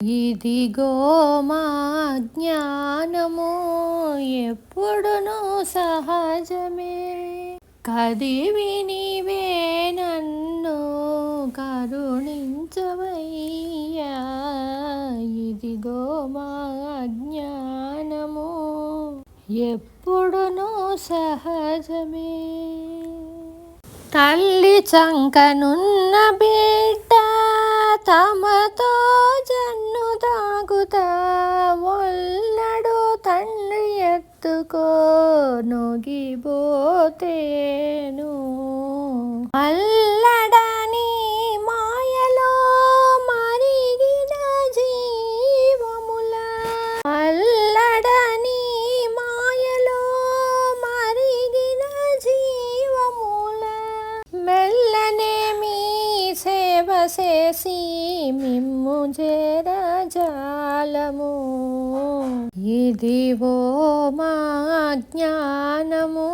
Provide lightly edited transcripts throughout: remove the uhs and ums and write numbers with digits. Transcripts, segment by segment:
ఇదిగో మా జ్ఞానము ఎప్పుడును సహజమే, కదివి నీవే నన్ను కరుణించవయ్యా. ఇదిగో మా జ్ఞానము ఎప్పుడును సహజమే. తల్లి చంకనున్న బిడ్డ తమతో జన్ను తాగుతా, ఒల్లడు తండ్రి ఎత్తుకో నొగిపోతేను. అల్లడని మాయలో మరిగిన జీవముల, అల్లడని మాయలో మరిగిన జీవముల, మెల్లనే మీ సేవ చేసి మిమ్ము చేరజాలము. ఇదిగో మా జ్ఞానము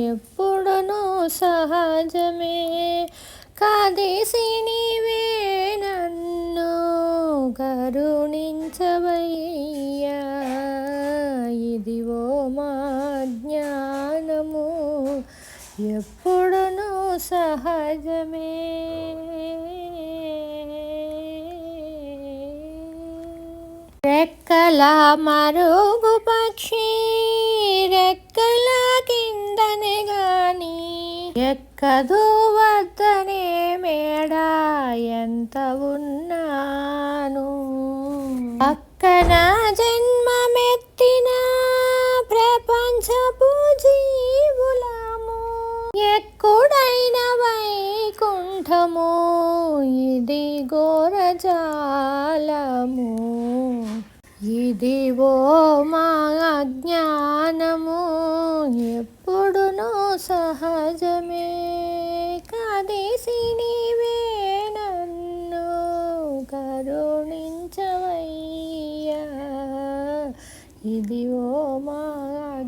ఎప్పుడును సహజమే, కదిసి నీవే నన్ను కరుణించవయ్యా. ఇదిగో మా జ్ఞానము ఎప్పుడును సహజమే. రెక్కల మరుగు పక్షి రెక్కల కిందనే గాని ఎక్కదు వద్దనే మేడ ఎంత ఉన్నాను. పక్కన జన్మమెత్తిన ప్రపంచపు జీవులము, ఎక్కడైన వైకుంఠము ఇది ఘోరజాలము. ఇదిగో మా జ్ఞానము ఎప్పుడును సహజమే, కదిసి నీవే నన్ను కరుణించవయ్యా. ఇదిగో మా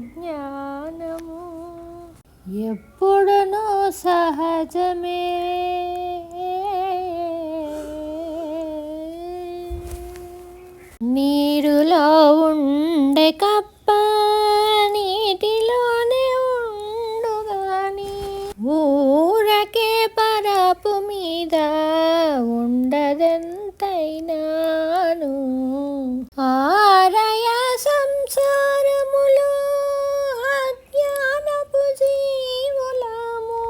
జ్ఞానము ఎప్పుడును సహజమే. నీరులో ఉండే కప్ప నీటిలోనే ఉండుగాని, ఊరకే పరపు మీద ఉండదెంతైనాను. ఆరయ సంసారములో అజ్ఞానపు జీవులము,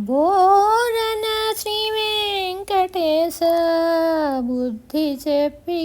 బోరన శ్రీ వెంకటేశ బుద్ధి చెప్పి